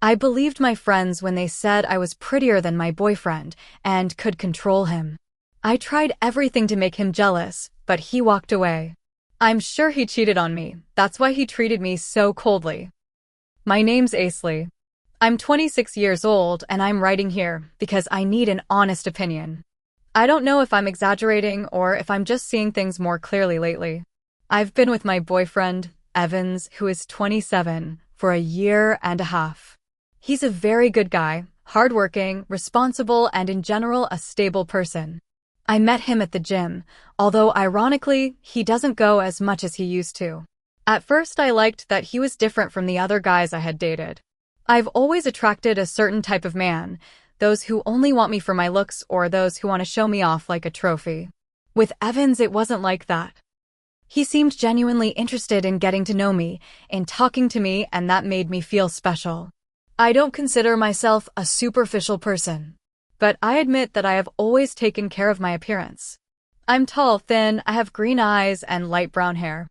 I believed my friends when they said I was prettier than my boyfriend and could control him. I tried everything to make him jealous, but he walked away. I'm sure he cheated on me. That's why he treated me so coldly. My name's Aisley. I'm 26 years old and I'm writing here because I need an honest opinion. I don't know if I'm exaggerating or if I'm just seeing things more clearly lately. I've been with my boyfriend, Evans, who is 27, for a year and a half. He's a very good guy, hardworking, responsible, and in general a stable person. I met him at the gym, although ironically, he doesn't go as much as he used to. At first I liked that he was different from the other guys I had dated. I've always attracted a certain type of man, those who only want me for my looks or those who want to show me off like a trophy. With Evans it wasn't like that. He seemed genuinely interested in getting to know me, in talking to me, and that made me feel special. I don't consider myself a superficial person, but I admit that I have always taken care of my appearance. I'm tall, thin, I have green eyes and light brown hair.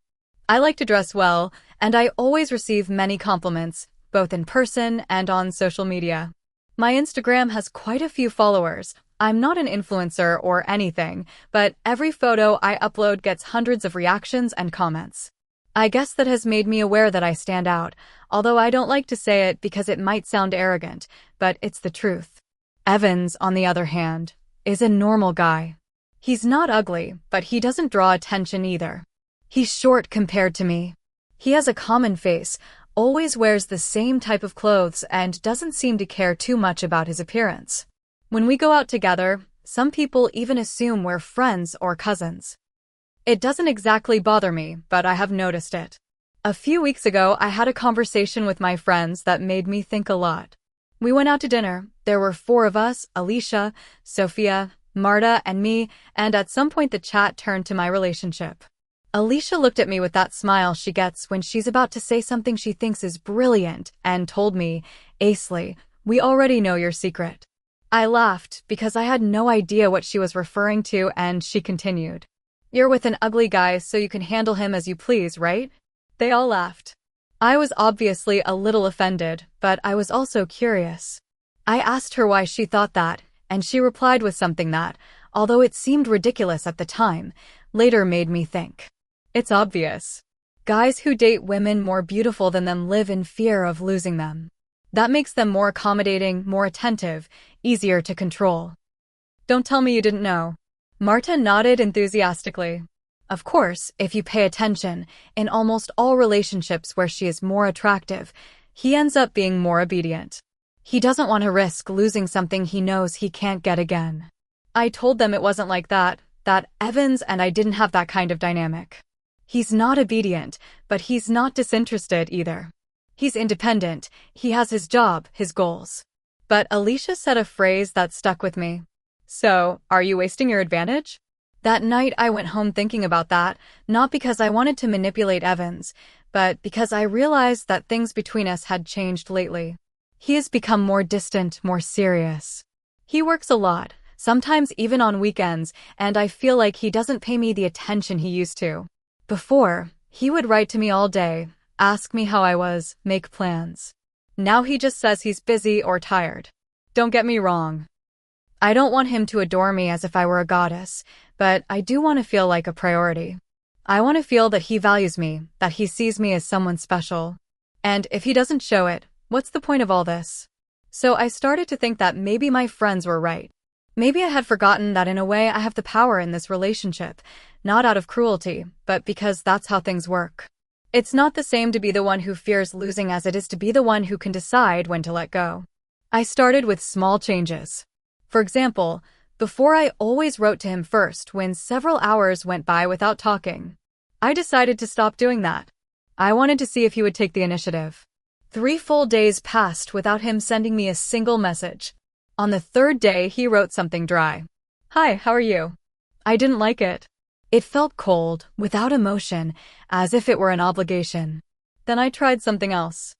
I like to dress well, and I always receive many compliments, both in person and on social media. My Instagram has quite a few followers. I'm not an influencer or anything, but every photo I upload gets hundreds of reactions and comments. I guess that has made me aware that I stand out, although I don't like to say it because it might sound arrogant, but it's the truth. Evans, on the other hand, is a normal guy. He's not ugly, but he doesn't draw attention either. He's short compared to me. He has a common face, always wears the same type of clothes, and doesn't seem to care too much about his appearance. When we go out together, some people even assume we're friends or cousins. It doesn't exactly bother me, but I have noticed it. A few weeks ago, I had a conversation with my friends that made me think a lot. We went out to dinner. There were 4 of us, Alicia, Sophia, Marta, and me, and at some point the chat turned to my relationship. Alicia looked at me with that smile she gets when she's about to say something she thinks is brilliant and told me, "Aisley, we already know your secret." I laughed because I had no idea what she was referring to, and she continued, "You're with an ugly guy so you can handle him as you please, right?" They all laughed. I was obviously a little offended, but I was also curious. I asked her why she thought that, and she replied with something that, although it seemed ridiculous at the time, later made me think. It's obvious. Guys who date women more beautiful than them live in fear of losing them. That makes them more accommodating, more attentive, easier to control. Don't tell me you didn't know. Marta nodded enthusiastically. Of course, if you pay attention, in almost all relationships where she is more attractive, he ends up being more obedient. He doesn't want to risk losing something he knows he can't get again. I told them it wasn't like that Evans and I didn't have that kind of dynamic. He's not obedient, but he's not disinterested either. He's independent, he has his job, his goals. But Alicia said a phrase that stuck with me. "So, are you wasting your advantage?" That night I went home thinking about that, not because I wanted to manipulate Evans, but because I realized that things between us had changed lately. He has become more distant, more serious. He works a lot, sometimes even on weekends, and I feel like he doesn't pay me the attention he used to. Before, he would write to me all day, ask me how I was, make plans. Now he just says he's busy or tired. Don't get me wrong. I don't want him to adore me as if I were a goddess, but I do want to feel like a priority. I want to feel that he values me, that he sees me as someone special. And if he doesn't show it, what's the point of all this? So I started to think that maybe my friends were right. Maybe I had forgotten that in a way I have the power in this relationship, not out of cruelty, but because that's how things work. It's not the same to be the one who fears losing as it is to be the one who can decide when to let go. I started with small changes. For example, before I always wrote to him first when several hours went by without talking. I decided to stop doing that. I wanted to see if he would take the initiative. 3 full days passed without him sending me a single message. On the 3rd day, he wrote something dry. "Hi, how are you?" I didn't like it. It felt cold, without emotion, as if it were an obligation. Then I tried something else.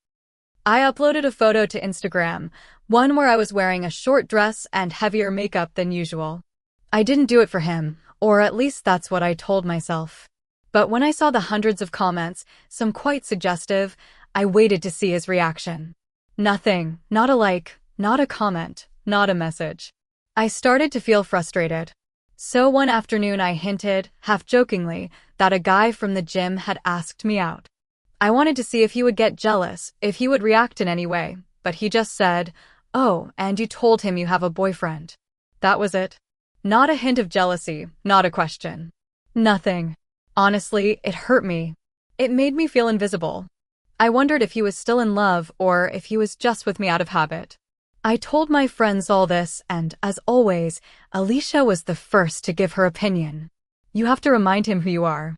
I uploaded a photo to Instagram, one where I was wearing a short dress and heavier makeup than usual. I didn't do it for him, or at least that's what I told myself. But when I saw the hundreds of comments, some quite suggestive, I waited to see his reaction. Nothing, not a like, not a comment, not a message. I started to feel frustrated. So one afternoon I hinted, half jokingly, that a guy from the gym had asked me out. I wanted to see if he would get jealous, if he would react in any way, but he just said, "Oh, and you told him you have a boyfriend." That was it. Not a hint of jealousy, not a question. Nothing. Honestly, it hurt me. It made me feel invisible. I wondered if he was still in love or if he was just with me out of habit. I told my friends all this, and as always, Alicia was the first to give her opinion. "You have to remind him who you are."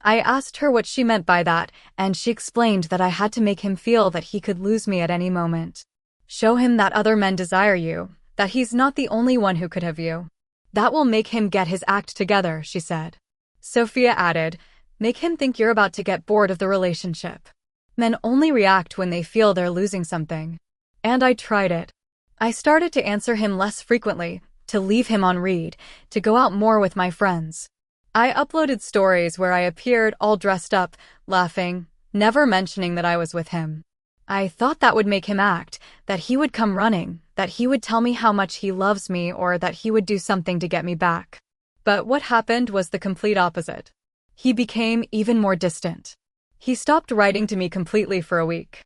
I asked her what she meant by that, and she explained that I had to make him feel that he could lose me at any moment. Show him that other men desire you, that he's not the only one who could have you. That will make him get his act together, she said. Sophia added, make him think you're about to get bored of the relationship. Men only react when they feel they're losing something. And I tried it. I started to answer him less frequently, to leave him on read, to go out more with my friends. I uploaded stories where I appeared all dressed up, laughing, never mentioning that I was with him. I thought that would make him act, that he would come running, that he would tell me how much he loves me or that he would do something to get me back. But what happened was the complete opposite. He became even more distant. He stopped writing to me completely for a week.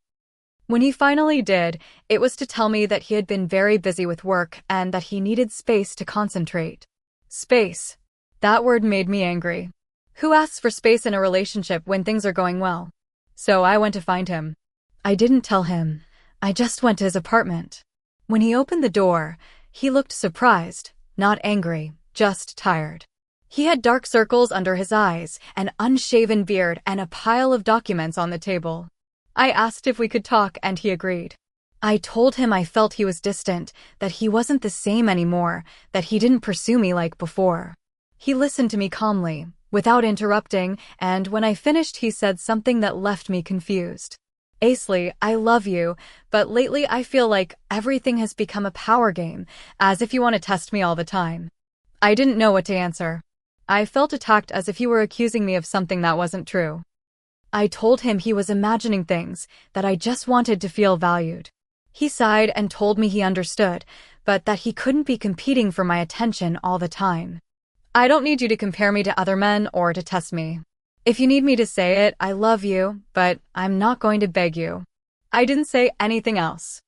When he finally did, it was to tell me that he had been very busy with work and that he needed space to concentrate. Space. That word made me angry. Who asks for space in a relationship when things are going well? So I went to find him. I didn't tell him. I just went to his apartment. When he opened the door, he looked surprised, not angry, just tired. He had dark circles under his eyes, an unshaven beard, and a pile of documents on the table. I asked if we could talk, and he agreed. I told him I felt he was distant, that he wasn't the same anymore, that he didn't pursue me like before. He listened to me calmly, without interrupting, and when I finished he said something that left me confused. Aisley, I love you, but lately I feel like everything has become a power game, as if you want to test me all the time. I didn't know what to answer. I felt attacked as if he were accusing me of something that wasn't true. I told him he was imagining things, that I just wanted to feel valued. He sighed and told me he understood, but that he couldn't be competing for my attention all the time. I don't need you to compare me to other men or to test me. If you need me to say it, I love you, but I'm not going to beg you. I didn't say anything else.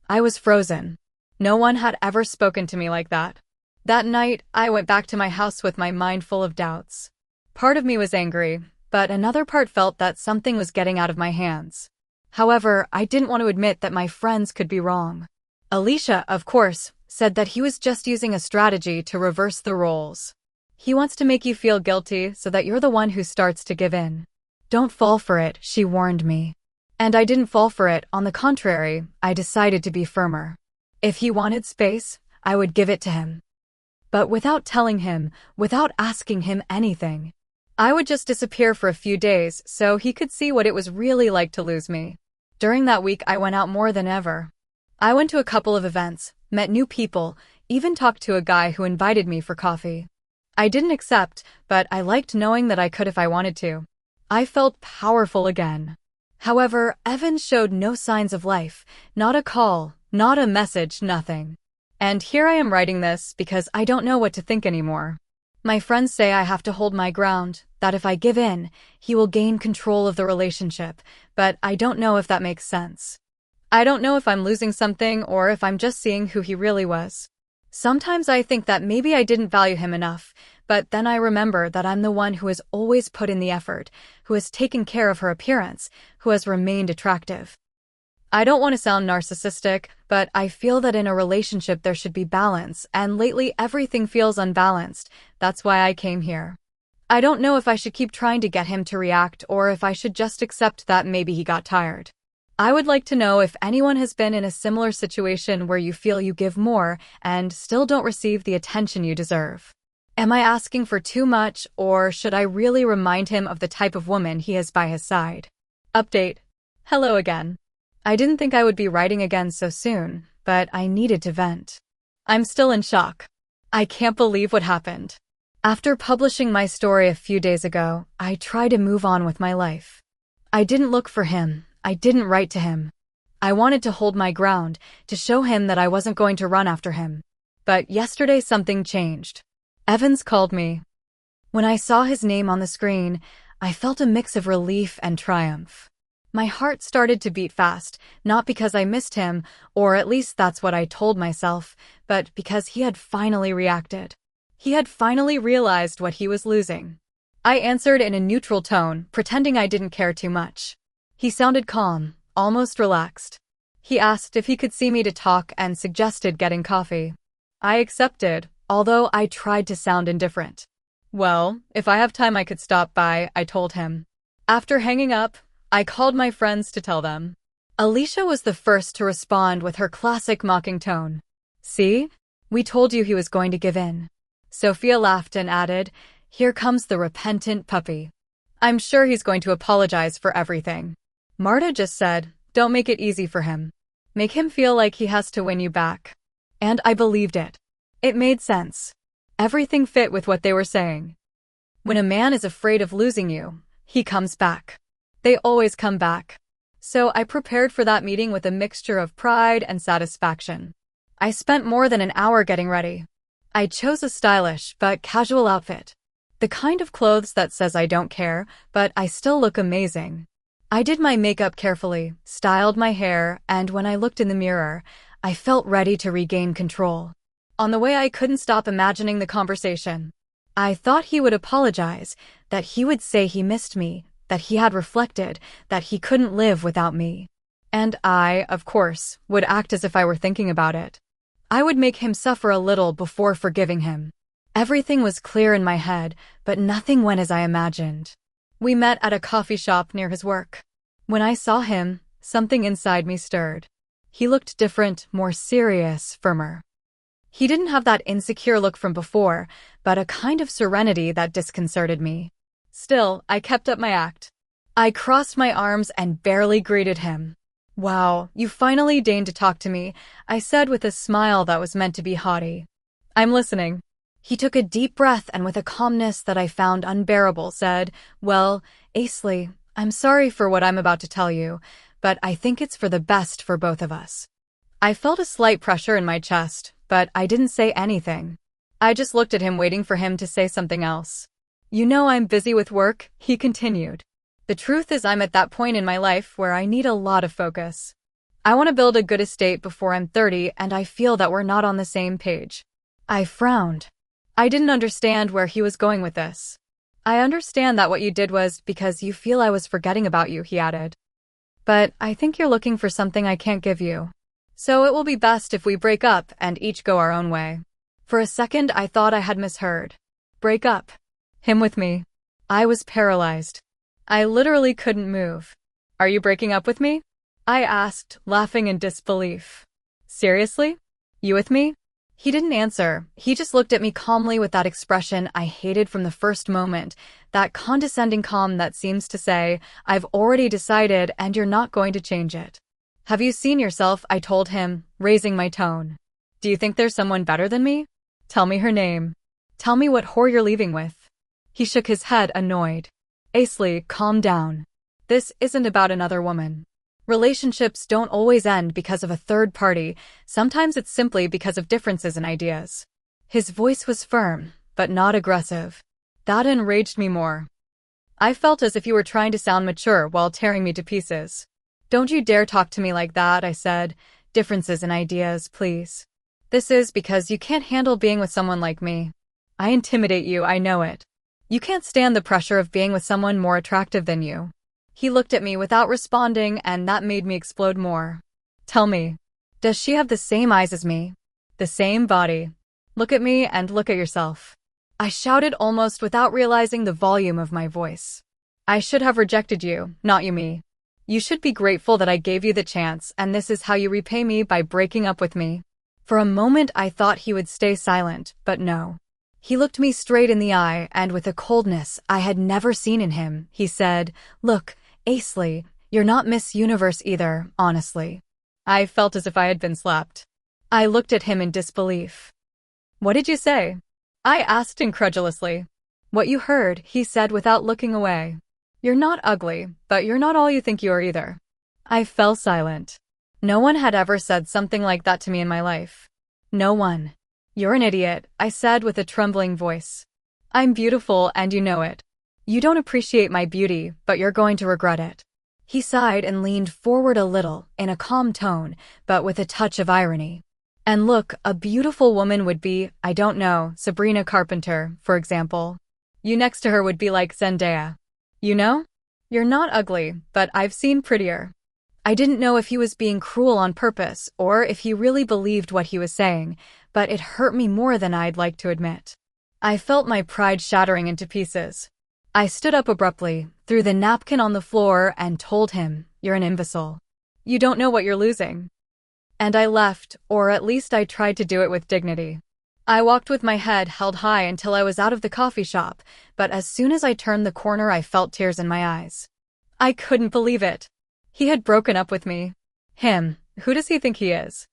I was frozen. No one had ever spoken to me like that. That night, I went back to my house with my mind full of doubts. Part of me was angry, but another part felt that something was getting out of my hands. However, I didn't want to admit that my friends could be wrong. Alicia, of course, said that he was just using a strategy to reverse the roles. He wants to make you feel guilty so that you're the one who starts to give in. Don't fall for it, she warned me. And I didn't fall for it, on the contrary, I decided to be firmer. If he wanted space, I would give it to him. But without telling him, without asking him anything. I would just disappear for a few days so he could see what it was really like to lose me. During that week I went out more than ever. I went to a couple of events, met new people, even talked to a guy who invited me for coffee. I didn't accept, but I liked knowing that I could if I wanted to. I felt powerful again. However, Evan showed no signs of life, not a call, not a message, nothing. And here I am writing this because I don't know what to think anymore. My friends say I have to hold my ground, that if I give in, he will gain control of the relationship, but I don't know if that makes sense. I don't know if I'm losing something or if I'm just seeing who he really was. Sometimes I think that maybe I didn't value him enough, but then I remember that I'm the one who has always put in the effort, who has taken care of her appearance, who has remained attractive. I don't want to sound narcissistic, but I feel that in a relationship there should be balance, and lately everything feels unbalanced. That's why I came here. I don't know if I should keep trying to get him to react or if I should just accept that maybe he got tired. I would like to know if anyone has been in a similar situation where you feel you give more and still don't receive the attention you deserve. Am I asking for too much, or should I really remind him of the type of woman he has by his side? Update. Hello again. I didn't think I would be writing again so soon, but I needed to vent. I'm still in shock. I can't believe what happened. After publishing my story a few days ago, I tried to move on with my life. I didn't look for him. I didn't write to him. I wanted to hold my ground, to show him that I wasn't going to run after him. But yesterday something changed. Evans called me. When I saw his name on the screen, I felt a mix of relief and triumph. My heart started to beat fast, not because I missed him, or at least that's what I told myself, but because he had finally reacted. He had finally realized what he was losing. I answered in a neutral tone, pretending I didn't care too much. He sounded calm, almost relaxed. He asked if he could see me to talk and suggested getting coffee. I accepted, although I tried to sound indifferent. Well, if I have time I could stop by, I told him. After hanging up, I called my friends to tell them. Alicia was the first to respond with her classic mocking tone. See? We told you he was going to give in. Sophia laughed and added, here comes the repentant puppy. I'm sure he's going to apologize for everything. Marta just said, don't make it easy for him. Make him feel like he has to win you back. And I believed it. It made sense. Everything fit with what they were saying. When a man is afraid of losing you, he comes back. They always come back. So I prepared for that meeting with a mixture of pride and satisfaction. I spent more than an hour getting ready. I chose a stylish but casual outfit. The kind of clothes that says I don't care, but I still look amazing. I did my makeup carefully, styled my hair, and when I looked in the mirror, I felt ready to regain control. On the way, I couldn't stop imagining the conversation. I thought he would apologize, that he would say he missed me, that he had reflected, that he couldn't live without me. And I, of course, would act as if I were thinking about it. I would make him suffer a little before forgiving him. Everything was clear in my head, but nothing went as I imagined. We met at a coffee shop near his work. When I saw him, something inside me stirred. He looked different, more serious, firmer. He didn't have that insecure look from before, but a kind of serenity that disconcerted me. Still, I kept up my act. I crossed my arms and barely greeted him. Wow, you finally deigned to talk to me, I said with a smile that was meant to be haughty. I'm listening. He took a deep breath and with a calmness that I found unbearable said, well, Aisley, I'm sorry for what I'm about to tell you, but I think it's for the best for both of us. I felt a slight pressure in my chest, but I didn't say anything. I just looked at him waiting for him to say something else. You know I'm busy with work, he continued. The truth is I'm at that point in my life where I need a lot of focus. I want to build a good estate before I'm 30 and I feel that we're not on the same page. I frowned. I didn't understand where he was going with this. I understand that what you did was because you feel I was forgetting about you, he added. But I think you're looking for something I can't give you. So it will be best if we break up and each go our own way. For a second I thought I had misheard. Break up. Him with me. I was paralyzed. I literally couldn't move. Are you breaking up with me? I asked, laughing in disbelief. Seriously? You with me? He didn't answer. He just looked at me calmly with that expression I hated from the first moment, that condescending calm that seems to say, I've already decided and you're not going to change it. Have you seen yourself? I told him, raising my tone. Do you think there's someone better than me? Tell me her name. Tell me what whore you're leaving with. He shook his head, annoyed. Aisley, calm down. This isn't about another woman. Relationships don't always end because of a third party, sometimes it's simply because of differences in ideas. His voice was firm, but not aggressive. That enraged me more. I felt as if you were trying to sound mature while tearing me to pieces. Don't you dare talk to me like that, I said. Differences in ideas, please. This is because you can't handle being with someone like me. I intimidate you, I know it. You can't stand the pressure of being with someone more attractive than you. He looked at me without responding, and that made me explode more. Tell me, does she have the same eyes as me? The same body? Look at me and look at yourself. I shouted almost without realizing the volume of my voice. I should have rejected you, not you me. You should be grateful that I gave you the chance, and this is how you repay me by breaking up with me. For a moment I thought he would stay silent, but no. He looked me straight in the eye, and with a coldness I had never seen in him, he said, Look, Aisley, you're not Miss Universe either, honestly. I felt as if I had been slapped. I looked at him in disbelief. What did you say? I asked incredulously. What you heard, he said without looking away. You're not ugly, but you're not all you think you are either. I fell silent. No one had ever said something like that to me in my life. No one. You're an idiot, I said with a trembling voice. I'm beautiful and you know it. You don't appreciate my beauty, but you're going to regret it. He sighed and leaned forward a little, in a calm tone, but with a touch of irony. And look, a beautiful woman would be, I don't know, Sabrina Carpenter, for example. You next to her would be like Zendaya. You know? You're not ugly, but I've seen prettier. I didn't know if he was being cruel on purpose or if he really believed what he was saying, but it hurt me more than I'd like to admit. I felt my pride shattering into pieces. I stood up abruptly, threw the napkin on the floor, and told him, "You're an imbecile. You don't know what you're losing." And I left, or at least I tried to do it with dignity. I walked with my head held high until I was out of the coffee shop, but as soon as I turned the corner I felt tears in my eyes. I couldn't believe it. He had broken up with me. Him, who does he think he is?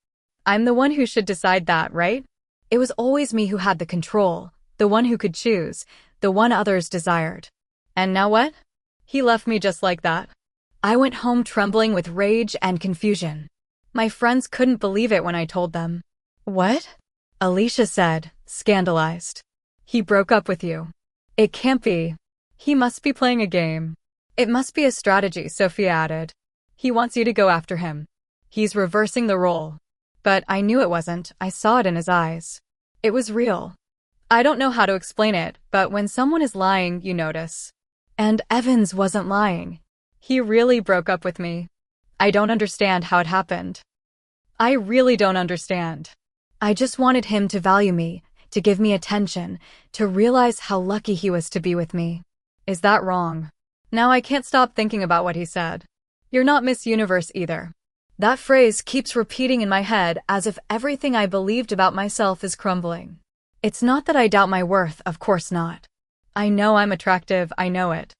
I'm the one who should decide that, right? It was always me who had the control, the one who could choose, the one others desired. And now what? He left me just like that. I went home trembling with rage and confusion. My friends couldn't believe it when I told them. What? Alicia said, scandalized. He broke up with you. It can't be. He must be playing a game. It must be a strategy, Sophia added. He wants you to go after him. He's reversing the role. But I knew it wasn't. I saw it in his eyes. It was real. I don't know how to explain it, but when someone is lying, you notice. And Evans wasn't lying. He really broke up with me. I don't understand how it happened. I really don't understand. I just wanted him to value me, to give me attention, to realize how lucky he was to be with me. Is that wrong? Now I can't stop thinking about what he said. You're not Miss Universe either. That phrase keeps repeating in my head as if everything I believed about myself is crumbling. It's not that I doubt my worth, of course not. I know I'm attractive, I know it.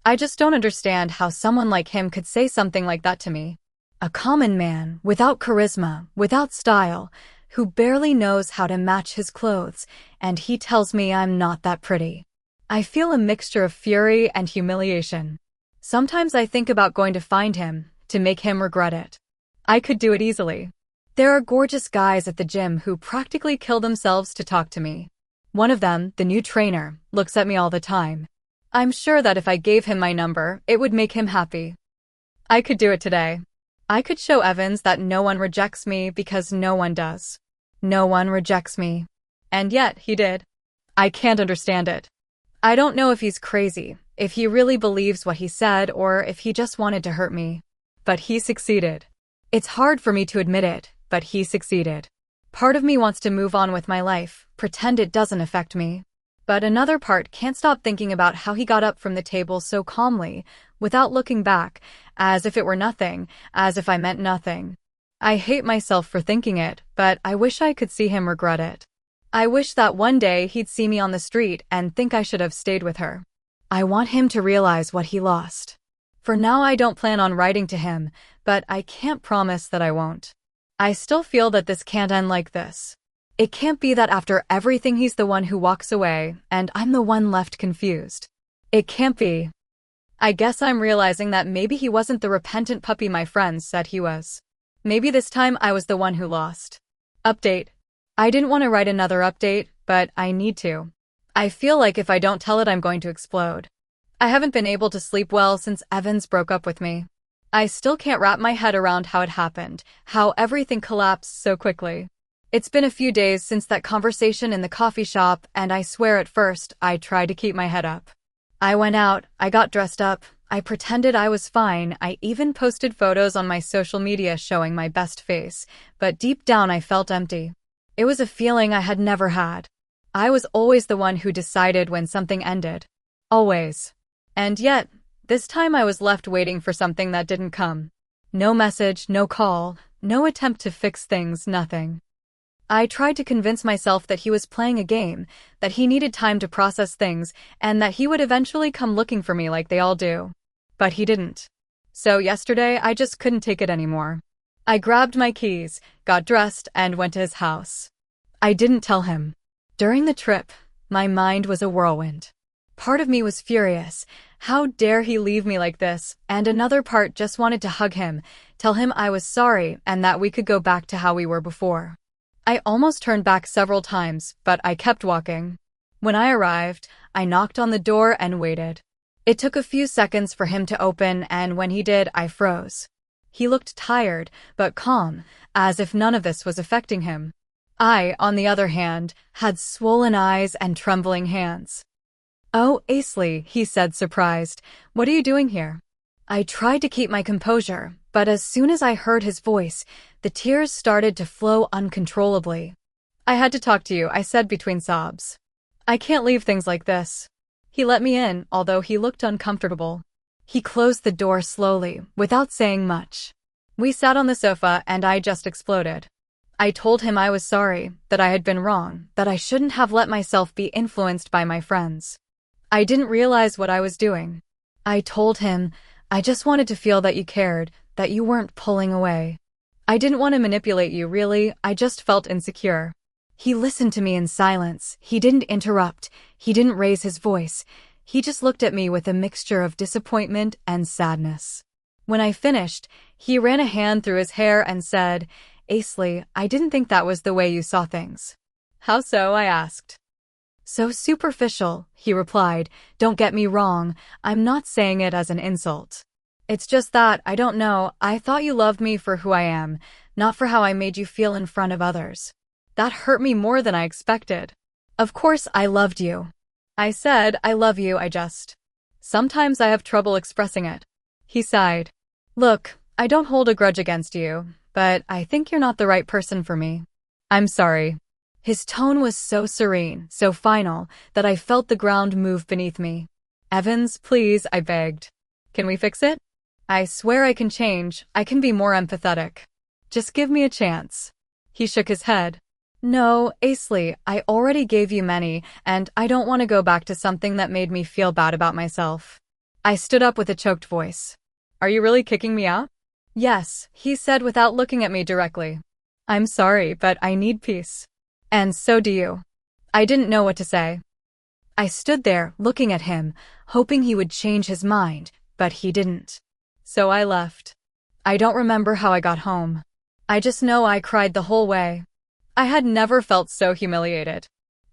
I just don't understand how someone like him could say something like that to me. A common man, without charisma, without style, who barely knows how to match his clothes, and he tells me I'm not that pretty. I feel a mixture of fury and humiliation. Sometimes I think about going to find him, to make him regret it. I could do it easily. There are gorgeous guys at the gym who practically kill themselves to talk to me. One of them, the new trainer, looks at me all the time. I'm sure that if I gave him my number, it would make him happy. I could do it today. I could show Evans that no one rejects me because no one does. No one rejects me. And yet, he did. I can't understand it. I don't know if he's crazy, if he really believes what he said, or if he just wanted to hurt me. But he succeeded. It's hard for me to admit it, but he succeeded. Part of me wants to move on with my life, pretend it doesn't affect me. But another part can't stop thinking about how he got up from the table so calmly, without looking back, as if it were nothing, as if I meant nothing. I hate myself for thinking it, but I wish I could see him regret it. I wish that one day he'd see me on the street and think I should have stayed with her. I want him to realize what he lost. For now I don't plan on writing to him, but I can't promise that I won't. I still feel that this can't end like this. It can't be that after everything he's the one who walks away, and I'm the one left confused. It can't be. I guess I'm realizing that maybe he wasn't the repentant puppy my friends said he was. Maybe this time I was the one who lost. Update. I didn't want to write another update, but I need to. I feel like if I don't tell it I'm going to explode. I haven't been able to sleep well since Evans broke up with me. I still can't wrap my head around how it happened, how everything collapsed so quickly. It's been a few days since that conversation in the coffee shop, and I swear at first, I tried to keep my head up. I went out, I got dressed up, I pretended I was fine, I even posted photos on my social media showing my best face, but deep down I felt empty. It was a feeling I had never had. I was always the one who decided when something ended. Always. And yet, this time I was left waiting for something that didn't come. No message, no call, no attempt to fix things, nothing. I tried to convince myself that he was playing a game, that he needed time to process things, and that he would eventually come looking for me like they all do. But he didn't. So yesterday, I just couldn't take it anymore. I grabbed my keys, got dressed, and went to his house. I didn't tell him. During the trip, my mind was a whirlwind. Part of me was furious, How dare he leave me like this? And another part just wanted to hug him, tell him I was sorry and that we could go back to how we were before. I almost turned back several times, but I kept walking. When I arrived, I knocked on the door and waited. It took a few seconds for him to open, and when he did, I froze. He looked tired, but calm, as if none of this was affecting him. I, on the other hand, had swollen eyes and trembling hands. "Oh, Aisley," he said, surprised. "What are you doing here?" I tried to keep my composure, but as soon as I heard his voice, the tears started to flow uncontrollably. "I had to talk to you," I said between sobs. "I can't leave things like this." He let me in, although he looked uncomfortable. He closed the door slowly, without saying much. We sat on the sofa and I just exploded. I told him I was sorry, that I had been wrong, that I shouldn't have let myself be influenced by my friends. I didn't realize what I was doing. I told him, I just wanted to feel that you cared, that you weren't pulling away. I didn't want to manipulate you, really, I just felt insecure. He listened to me in silence. He didn't interrupt. He didn't raise his voice. He just looked at me with a mixture of disappointment and sadness. When I finished, he ran a hand through his hair and said, "Aisley, I didn't think that was the way you saw things." "How so?" I asked. "So superficial," he replied. "Don't get me wrong, I'm not saying it as an insult. It's just that, I don't know, I thought you loved me for who I am, not for how I made you feel in front of others. That hurt me more than I expected. Of course I loved you. I said, I love you, sometimes I have trouble expressing it." He sighed. "Look, I don't hold a grudge against you, but I think you're not the right person for me. I'm sorry." His tone was so serene, so final, that I felt the ground move beneath me. "Evans, please," I begged. "Can we fix it? I swear I can change, I can be more empathetic. Just give me a chance." He shook his head. "No, Aisley, I already gave you many, and I don't want to go back to something that made me feel bad about myself." I stood up with a choked voice. "Are you really kicking me out?" "Yes," he said without looking at me directly. "I'm sorry, but I need peace. And so do you." I didn't know what to say. I stood there, looking at him, hoping he would change his mind, but he didn't. So I left. I don't remember how I got home. I just know I cried the whole way. I had never felt so humiliated.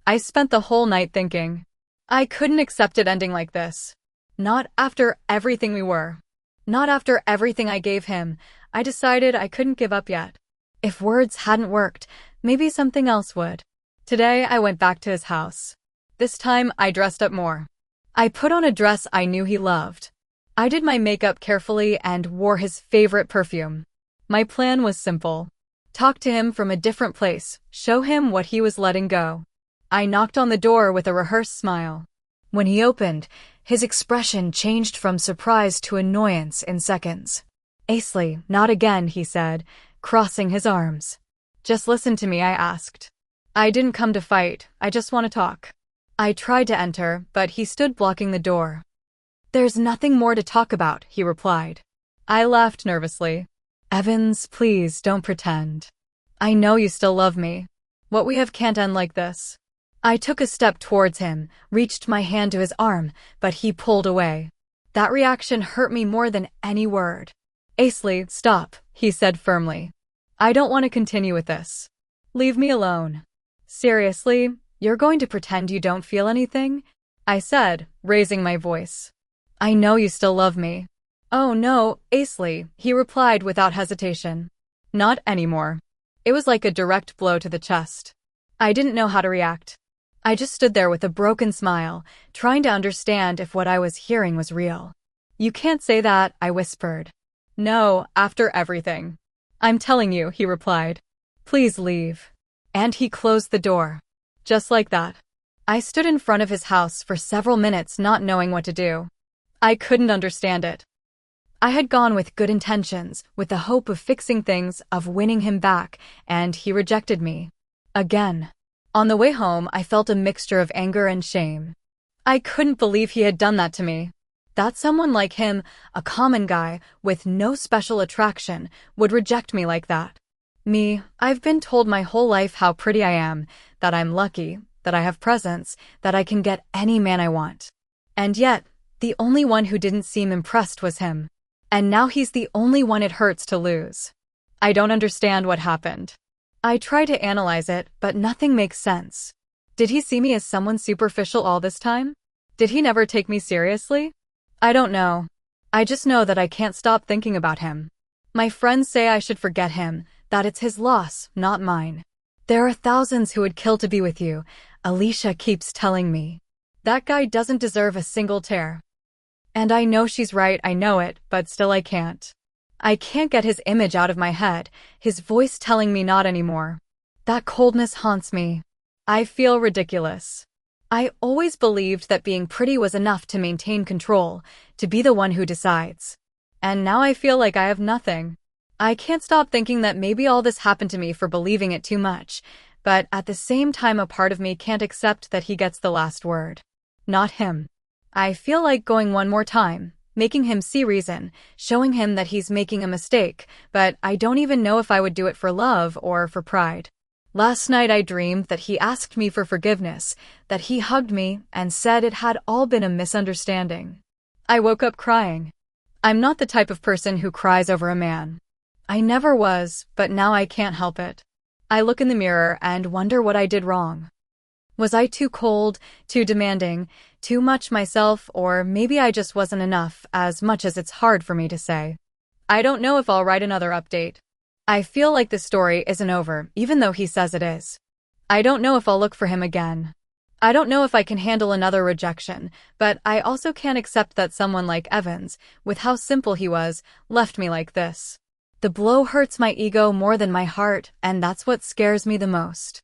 I spent the whole night thinking, I couldn't accept it ending like this. Not after everything we were. Not after everything I gave him. I decided I couldn't give up yet. If words hadn't worked, maybe something else would. Today I went back to his house. This time I dressed up more. I put on a dress I knew he loved. I did my makeup carefully and wore his favorite perfume. My plan was simple. Talk to him from a different place, show him what he was letting go. I knocked on the door with a rehearsed smile. When he opened, his expression changed from surprise to annoyance in seconds. "Aisley, not again," he said, crossing his arms. "Just listen to me," I asked. "I didn't come to fight, I just want to talk." I tried to enter, but he stood blocking the door. "There's nothing more to talk about," he replied. I laughed nervously. "Evans, please don't pretend. I know you still love me. What we have can't end like this." I took a step towards him, reached my hand to his arm, but he pulled away. That reaction hurt me more than any word. "Aisley, stop," he said firmly. "I don't want to continue with this. Leave me alone." "Seriously, you're going to pretend you don't feel anything?" I said, raising my voice. "I know you still love me." "Oh no, Aisley," he replied without hesitation. "Not anymore." It was like a direct blow to the chest. I didn't know how to react. I just stood there with a broken smile, trying to understand if what I was hearing was real. "You can't say that," I whispered. "No, after everything." "I'm telling you," he replied. "Please leave." And he closed the door. Just like that. I stood in front of his house for several minutes not knowing what to do. I couldn't understand it. I had gone with good intentions, with the hope of fixing things, of winning him back, and he rejected me. Again. On the way home, I felt a mixture of anger and shame. I couldn't believe he had done that to me. That someone like him, a common guy, with no special attraction, would reject me like that. Me, I've been told my whole life how pretty I am, that I'm lucky, that I have presents, that I can get any man I want. And yet, The only one who didn't seem impressed was him. And now he's the only one it hurts to lose. I don't understand what happened. I try to analyze it, but nothing makes sense. Did he see me as someone superficial all this time? Did he never take me seriously? I don't know. I just know that I can't stop thinking about him. My friends say I should forget him, that it's his loss, not mine. There are thousands who would kill to be with you, Alicia keeps telling me. That guy doesn't deserve a single tear. And I know she's right, I know it, but still I can't. I can't get his image out of my head, his voice telling me not anymore. That coldness haunts me. I feel ridiculous. I always believed that being pretty was enough to maintain control, to be the one who decides. And now I feel like I have nothing. I can't stop thinking that maybe all this happened to me for believing it too much, but at the same time a part of me can't accept that he gets the last word. Not him. I feel like going one more time, making him see reason, showing him that he's making a mistake, but I don't even know if I would do it for love or for pride. Last night I dreamed that he asked me for forgiveness, that he hugged me and said it had all been a misunderstanding. I woke up crying. I'm not the type of person who cries over a man. I never was, but now I can't help it. I look in the mirror and wonder what I did wrong. Was I too cold, too demanding, too much myself, or maybe I just wasn't enough, as much as it's hard for me to say. I don't know if I'll write another update. I feel like the story isn't over, even though he says it is. I don't know if I'll look for him again. I don't know if I can handle another rejection, but I also can't accept that someone like Evans, with how simple he was, left me like this. The blow hurts my ego more than my heart, and that's what scares me the most.